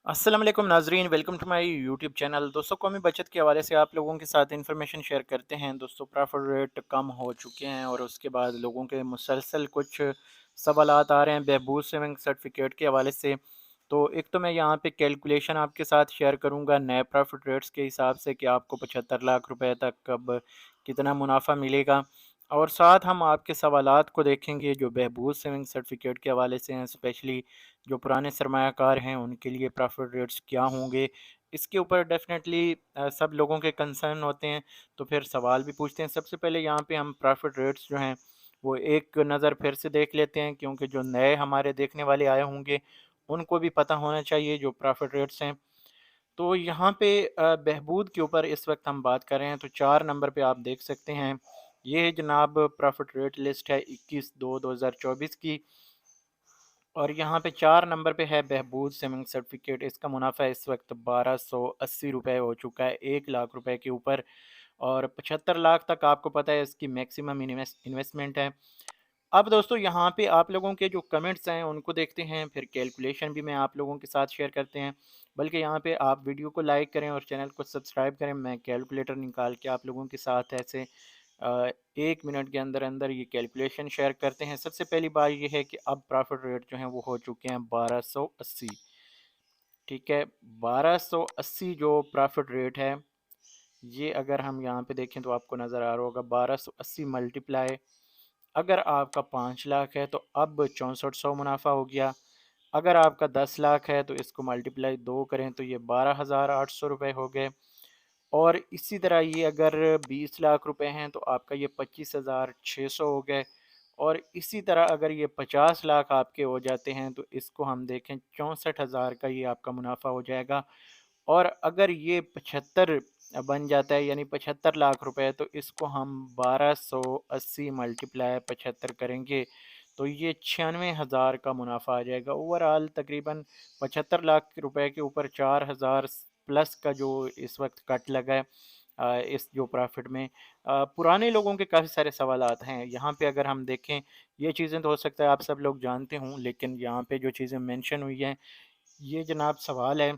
अस्सलाम वालेकुम नाजरीन, welcome to my YouTube channel. दोस्तों, कौमी बचत के हवाले से आप लोगों के साथ इन्फॉर्मेशन शेयर करते हैं। दोस्तों, प्रॉफिट रेट कम हो चुके हैं और उसके बाद लोगों के मुसलसल कुछ सवालात आ रहे हैं बहबूद सेविंग सर्टिफिकेट के हवाले से। तो एक तो मैं यहाँ पे कैलकुलेशन आपके साथ शेयर करूँगा नए प्रॉफिट रेट्स के हिसाब से कि आपको 75 लाख रुपए तक कब कितना मुनाफा मिलेगा, और साथ हम आपके सवालात को देखेंगे जो बहबूद सेविंग सर्टिफिकेट के हवाले से हैं, स्पेशली जो पुराने सरमायाकार हैं उनके लिए प्रॉफिट रेट्स क्या होंगे। इसके ऊपर डेफिनेटली सब लोगों के कंसर्न होते हैं, तो फिर सवाल भी पूछते हैं। सबसे पहले यहाँ पे हम प्रॉफिट रेट्स जो हैं वो एक नज़र फिर से देख लेते हैं, क्योंकि जो नए हमारे देखने वाले आए होंगे उनको भी पता होना चाहिए जो प्रॉफिट रेट्स हैं। तो यहाँ पे बहबूद के ऊपर इस वक्त हम बात कर रहे हैं, तो 4 नंबर पे आप देख सकते हैं। ये जनाब प्रॉफिट रेट लिस्ट है 21/2/2024 की, और यहाँ पे 4 नंबर पे है बहबूद सेविंग सर्टिफिकेट। इसका मुनाफा इस वक्त 1280 रुपये हो चुका है, 1 लाख रुपए के ऊपर। और 75 लाख तक आपको पता है इसकी मैक्सिमम इन्वेस्टमेंट है। अब दोस्तों, यहाँ पे आप लोगों के जो कमेंट्स हैं उनको देखते हैं, फिर कैलकुलेशन भी मैं आप लोगों के साथ शेयर करते हैं। बल्कि यहाँ पे आप वीडियो को लाइक करें और चैनल को सब्सक्राइब करें। मैं कैलकुलेटर निकाल के आप लोगों के साथ ऐसे 1 मिनट के अंदर अंदर ये कैलकुलेशन शेयर करते हैं। सबसे पहली बात ये है कि अब प्रॉफिट रेट जो हैं वो हो चुके हैं 1280। ठीक है, 1280 जो प्रॉफिट रेट है, ये अगर हम यहाँ पे देखें तो आपको नज़र आ रहा होगा 1280 मल्टीप्लाई, अगर आपका 5 लाख है तो अब 6400 मुनाफा हो गया। अगर आपका 10 लाख है तो इसको मल्टीप्लाई 2 करें तो ये 12,800 रुपये हो गए। और इसी तरह ये अगर 20 लाख रुपए हैं तो आपका ये 25,600 हो गए। और इसी तरह अगर ये 50 लाख आपके हो जाते हैं तो इसको हम देखें 64,000 का ये आपका मुनाफा हो जाएगा। और अगर ये 75 बन जाता है यानी 75 लाख रुपए, तो इसको हम 1280 मल्टीप्लाई 75 करेंगे तो ये 96,000 का मुनाफा आ जाएगा। ओवरऑल तकरीबन 75 लाख रुपए के ऊपर 4,000 प्लस का जो इस वक्त कट लगा है इस जो प्रॉफिट में। पुराने लोगों के काफ़ी सारे सवालात हैं यहाँ पे। अगर हम देखें, ये चीज़ें तो हो सकता है आप सब लोग जानते हों, लेकिन यहाँ पे जो चीज़ें मेंशन हुई हैं, ये जनाब सवाल है।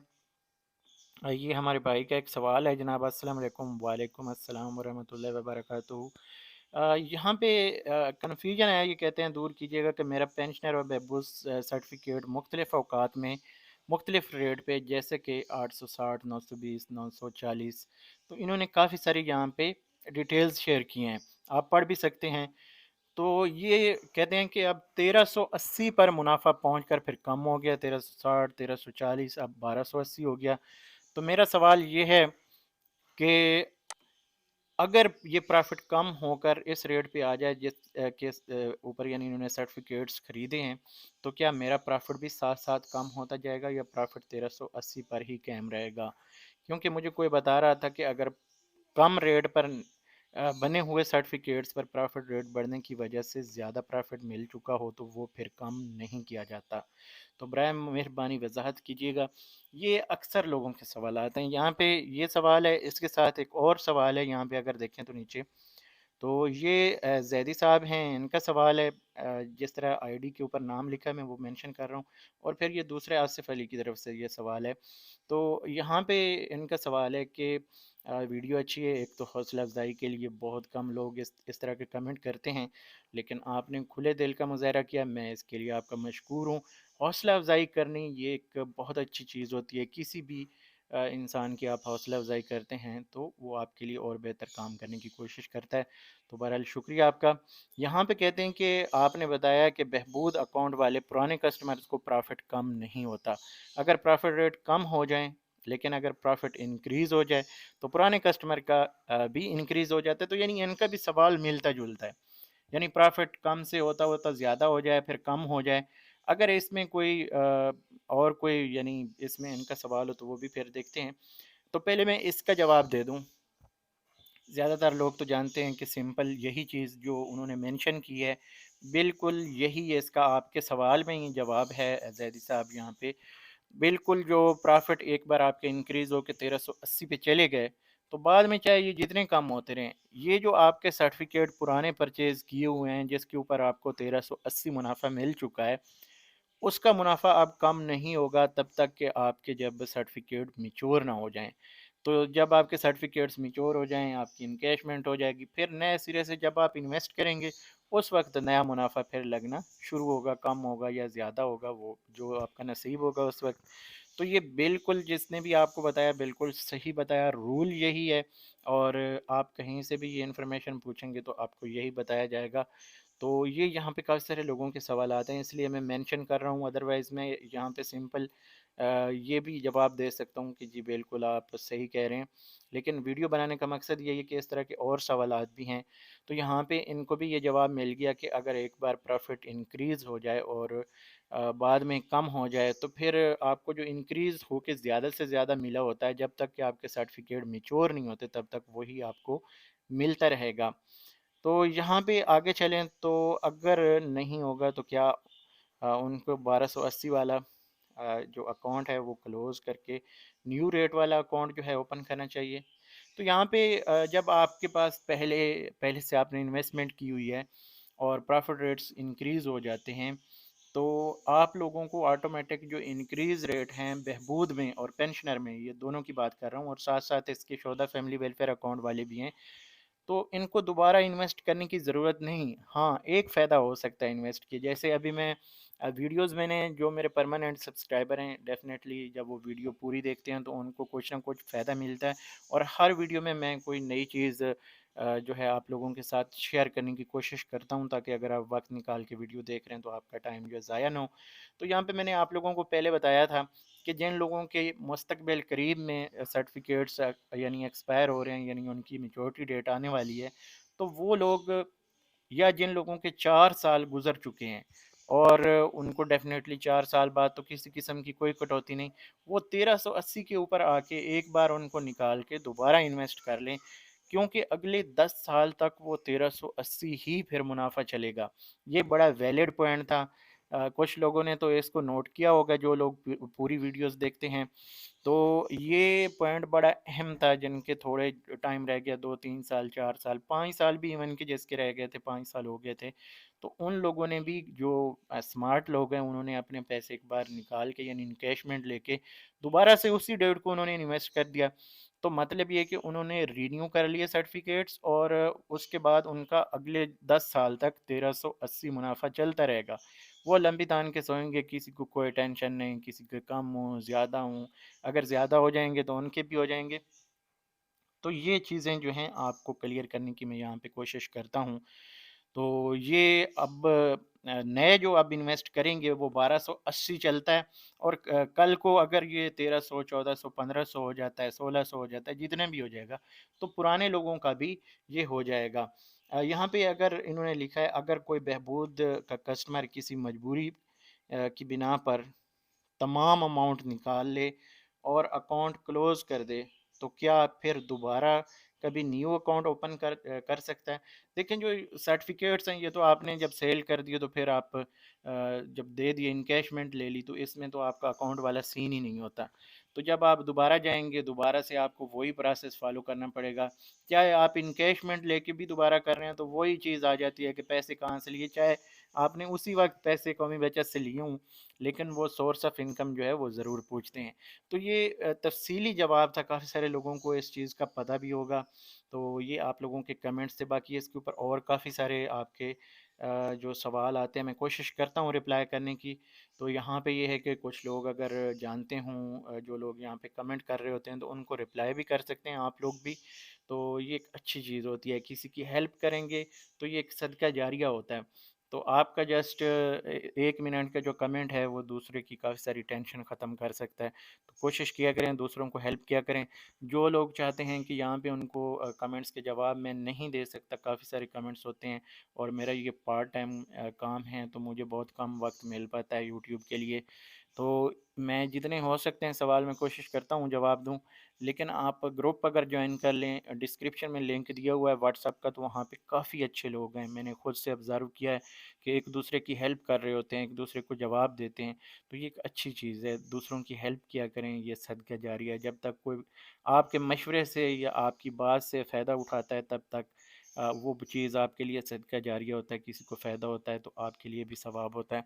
ये हमारे भाई का एक सवाल है जनाब। अस्सलाम वालेकुम। वालेकुम अस्सलाम वरहमतुल्लाहि वबरकातुहू। यहाँ पे कन्फ्यूजन है, ये कहते हैं दूर कीजिएगा कि मेरा पेंशनर और बहबूद सर्टिफिकेट मुख्तलिफ़ अवकात में मुख्तलिफ़ रेट पे, जैसे कि 860, 920, 940। तो इन्होंने काफ़ी सारी यहाँ पे डिटेल्स शेयर की हैं, आप पढ़ भी सकते हैं। तो ये कहते हैं कि अब 1380 पर मुनाफा पहुंचकर फिर कम हो गया, 1360, 1340, अब 1280 हो गया। तो मेरा सवाल ये है कि अगर ये प्रॉफिट कम होकर इस रेट पे आ जाए जिस के ऊपर, यानी इन्होंने सर्टिफिकेट्स खरीदे हैं, तो क्या मेरा प्रॉफिट भी साथ साथ कम होता जाएगा या प्रॉफिट 1380 पर ही कायम रहेगा? क्योंकि मुझे कोई बता रहा था कि अगर कम रेट पर बने हुए सर्टिफिकेट्स पर प्रॉफिट रेट बढ़ने की वजह से ज़्यादा प्रॉफिट मिल चुका हो तो वो फिर कम नहीं किया जाता। तो बराए मेहरबानी वजाहत कीजिएगा। ये अक्सर लोगों के सवाल आते हैं। यहाँ पे ये सवाल है, इसके साथ एक और सवाल है यहाँ पे, अगर देखें तो नीचे। तो ये ज़ैदी साहब हैं, इनका सवाल है। जिस तरह आईडी के ऊपर नाम लिखा है मैं वो मेंशन कर रहा हूँ, और फिर ये दूसरे आसिफ अली की तरफ से ये सवाल है। तो यहाँ पे इनका सवाल है कि वीडियो अच्छी है, एक तो हौसला अफजाई के लिए बहुत कम लोग इस तरह के कमेंट करते हैं, लेकिन आपने खुले दिल का मुजाहरा किया, मैं इसके लिए आपका मशकूर हूँ। हौसला अफजाई करनी ये एक बहुत अच्छी चीज़ होती है। किसी भी इंसान की आप हौसला अफजाई करते हैं तो वो आपके लिए और बेहतर काम करने की कोशिश करता है। तो बहरहाल शुक्रिया आपका। यहाँ पे कहते हैं कि आपने बताया कि बहबूद अकाउंट वाले पुराने कस्टमर्स को प्रॉफिट कम नहीं होता। अगर प्रॉफिट रेट कम हो जाए, लेकिन अगर प्रॉफिट इंक्रीज़ हो जाए तो पुराने कस्टमर का भी इंक्रीज़ हो जाता है। तो यानी इनका भी सवाल मिलता जुलता है, यानी प्रॉफिट कम से होता होता ज़्यादा हो जाए फिर कम हो जाए। अगर इसमें कोई और कोई यानी इसमें इनका सवाल हो तो वो भी फिर देखते हैं। तो पहले मैं इसका जवाब दे दूं। ज़्यादातर लोग तो जानते हैं कि सिंपल यही चीज़ जो उन्होंने मेंशन की है, बिल्कुल यही है इसका आपके सवाल में ही जवाब है जैदी साहब। यहाँ पे बिल्कुल जो प्रॉफिट एक बार आपके इंक्रीज़ होकर 1380 पे चले गए, तो बाद में चाहे ये जितने कम होते रहें, ये जो आपके सर्टिफिकेट पुराने परचेज़ किए हुए हैं जिसके ऊपर आपको 1380 मुनाफा मिल चुका है, उसका मुनाफा अब कम नहीं होगा तब तक कि आपके जब सर्टिफिकेट मैच्योर ना हो जाएं। तो जब आपके सर्टिफिकेट्स मैच्योर हो जाएं, आपकी इनकैशमेंट हो जाएगी, फिर नए सिरे से जब आप इन्वेस्ट करेंगे, उस वक्त नया मुनाफा फिर लगना शुरू होगा, कम होगा या ज़्यादा होगा, वो जो आपका नसीब होगा उस वक्त। तो ये बिल्कुल जिसने भी आपको बताया बिल्कुल सही बताया, रूल यही है। और आप कहीं से भी ये इन्फॉर्मेशन पूछेंगे तो आपको यही बताया जाएगा। तो ये यहाँ पे काफ़ी सारे लोगों के सवाल आते हैं, इसलिए मैं मेंशन कर रहा हूँ, अदरवाइज़ मैं यहाँ पे सिंपल ये भी जवाब दे सकता हूँ कि जी बिल्कुल आप सही कह रहे हैं। लेकिन वीडियो बनाने का मकसद ये है कि इस तरह के और सवालात भी हैं, तो यहाँ पे इनको भी ये जवाब मिल गया कि अगर एक बार प्रॉफिट इंक्रीज़ हो जाए और बाद में कम हो जाए, तो फिर आपको जो इंक्रीज़ होके ज़्यादा से ज़्यादा मिला होता है, जब तक कि आपके सर्टिफिकेट मैच्योर नहीं होते तब तक वही आपको मिलता रहेगा। तो यहाँ पे आगे चलें तो अगर नहीं होगा तो क्या उनको 1280 वाला जो अकाउंट है वो क्लोज़ करके न्यू रेट वाला अकाउंट जो है ओपन करना चाहिए। तो यहाँ पे जब आपके पास पहले पहले से आपने इन्वेस्टमेंट की हुई है और प्रॉफिट रेट्स इंक्रीज़ हो जाते हैं, तो आप लोगों को ऑटोमेटिक जो इंक्रीज़ रेट हैं बहबूद में और पेंशनर में, ये दोनों की बात कर रहा हूँ, और साथ साथ इसके शोधा फैमिली वेलफेयर अकाउंट वाले भी हैं, तो इनको दोबारा इन्वेस्ट करने की ज़रूरत नहीं। हाँ, एक फ़ायदा हो सकता है इन्वेस्ट की, जैसे अभी मैं वीडियोज़ मैंने जो मेरे परमानेंट सब्सक्राइबर हैं, डेफ़िनेटली जब वो वीडियो पूरी देखते हैं तो उनको कुछ ना कुछ फ़ायदा मिलता है। और हर वीडियो में मैं कोई नई चीज़ जो है आप लोगों के साथ शेयर करने की कोशिश करता हूँ, ताकि अगर आप वक्त निकाल के वीडियो देख रहे हैं तो आपका टाइम जो है ज़ाया ना हो। तो यहाँ पे मैंने आप लोगों को पहले बताया था कि जिन लोगों के मुस्तकबिल करीब में सर्टिफिकेट्स यानी एक्सपायर हो रहे हैं, यानी उनकी मेचोरिटी डेट आने वाली है, तो वो लोग, या जिन लोगों के 4 साल गुजर चुके हैं और उनको डेफिनेटली 4 साल बाद तो किसी किस्म की कोई कटौती नहीं, वो 1380 के ऊपर आके एक बार उनको निकाल के दोबारा इन्वेस्ट कर लें, क्योंकि अगले 10 साल तक वो 1380 ही फिर मुनाफा चलेगा। ये बड़ा वैलिड पॉइंट था। कुछ लोगों ने तो इसको नोट किया होगा, जो लोग पूरी वीडियोस देखते हैं। तो ये पॉइंट बड़ा अहम था, जिनके थोड़े टाइम रह गया, 2 3 साल 4 साल 5 साल भी इवन के जिसके रह गए थे, 5 साल हो गए थे, तो उन लोगों ने भी, जो स्मार्ट लोग हैं, उन्होंने अपने पैसे एक बार निकाल के यानी इनकेशमेंट लेके दोबारा से उसी डेट को उन्होंने इन्वेस्ट कर दिया। तो मतलब ये है कि उन्होंने रीन्यू कर लिए सर्टिफिकेट्स, और उसके बाद उनका अगले 10 साल तक 1380 मुनाफा चलता रहेगा। वो लंबी तान के सोएंगे, किसी को कोई टेंशन नहीं, किसी के कम हो ज़्यादा हो, अगर ज़्यादा हो जाएंगे तो उनके भी हो जाएंगे। तो ये चीज़ें जो हैं आपको क्लियर करने की मैं यहाँ पे कोशिश करता हूँ। तो ये अब नए जो अब इन्वेस्ट करेंगे वो 1280 चलता है, और कल को अगर ये 1300 1400 1500 हो जाता है, 1600 हो जाता है, जितने भी हो जाएगा, तो पुराने लोगों का भी ये हो जाएगा। यहाँ पे अगर इन्होंने लिखा है, अगर कोई बहबूद का कस्टमर किसी मजबूरी की बिना पर तमाम अमाउंट निकाल ले और अकाउंट क्लोज कर दे, तो क्या फिर दोबारा कभी न्यू अकाउंट ओपन कर सकता है? लेकिन जो सर्टिफिकेट्स हैं, ये तो आपने जब सेल कर दिए तो फिर आप जब दे दिए, इनकैशमेंट ले ली, तो इसमें तो आपका अकाउंट वाला सीन ही नहीं होता। तो जब आप दोबारा जाएंगे, दोबारा से आपको वही प्रोसेस फॉलो करना पड़ेगा। चाहे आप इनकैशमेंट लेके भी दोबारा कर रहे हैं तो वही चीज़ आ जाती है कि पैसे कहाँ से लिए, चाहे आपने उसी वक्त पैसे कौमी बचत से लिए हों, लेकिन वो सोर्स ऑफ इनकम जो है वो ज़रूर पूछते हैं। तो ये तफ़सीली जवाब था, काफ़ी सारे लोगों को इस चीज़ का पता भी होगा। तो ये आप लोगों के कमेंट्स से, बाकी इसके ऊपर और काफ़ी सारे आपके जो सवाल आते हैं, मैं कोशिश करता हूँ रिप्लाई करने की। तो यहाँ पे ये है कि कुछ लोग अगर जानते हों, जो लोग यहाँ पे कमेंट कर रहे होते हैं, तो उनको रिप्लाई भी कर सकते हैं आप लोग भी। तो ये एक अच्छी चीज़ होती है, किसी की हेल्प करेंगे तो ये एक सदका जारिया होता है। तो आपका जस्ट 1 मिनट का जो कमेंट है वो दूसरे की काफ़ी सारी टेंशन ख़त्म कर सकता है। तो कोशिश किया करें, दूसरों को हेल्प किया करें। जो लोग चाहते हैं कि यहाँ पे उनको कमेंट्स के जवाब मैं नहीं दे सकता, काफ़ी सारे कमेंट्स होते हैं, और मेरा ये पार्ट टाइम काम है, तो मुझे बहुत कम वक्त मिल पाता है यूट्यूब के लिए। तो मैं जितने हो सकते हैं सवाल मैं कोशिश करता हूँ जवाब दूँ। लेकिन आप ग्रुप अगर ज्वाइन कर लें, डिस्क्रिप्शन में लिंक दिया हुआ है व्हाट्सएप का, तो वहाँ पे काफ़ी अच्छे लोग हैं, मैंने खुद से ऑब्ज़र्व किया है कि एक दूसरे की हेल्प कर रहे होते हैं, एक दूसरे को जवाब देते हैं। तो ये एक अच्छी चीज़ है, दूसरों की हेल्प किया करें, ये सदका जारी है। जब तक कोई आपके मशवरे से या आपकी बात से फ़ायदा उठाता है, तब तक وہ چیز آپ کے لیے صدقہ جاریہ ہوتا ہے، کسی کو فائدہ ہوتا ہے تو آپ کے لیے بھی ثواب ہوتا ہے۔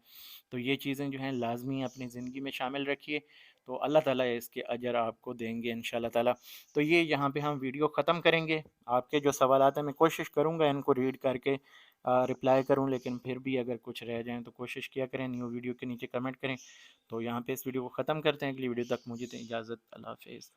تو یہ چیزیں جو ہیں لازمی اپنی زندگی میں شامل رکھیے، تو اللہ تعالیٰ اس کے اجر آپ کو دیں گے انشاءاللہ تعالیٰ۔ تو یہ یہاں پہ ہم ویڈیو ختم کریں گے۔ آپ کے جو سوالات ہیں میں کوشش کروں گا ان کو ریڈ کر کے رپلائی کروں، لیکن پھر بھی اگر کچھ رہ جائیں تو کوشش کیا کریں، نیو ویڈیو کے نیچے کمنٹ کریں۔ تو یہاں پہ اس ویڈیو کو ختم کرتے ہیں، اگلی ویڈیو تک مجھے دیں اجازت، اللہ حافظ۔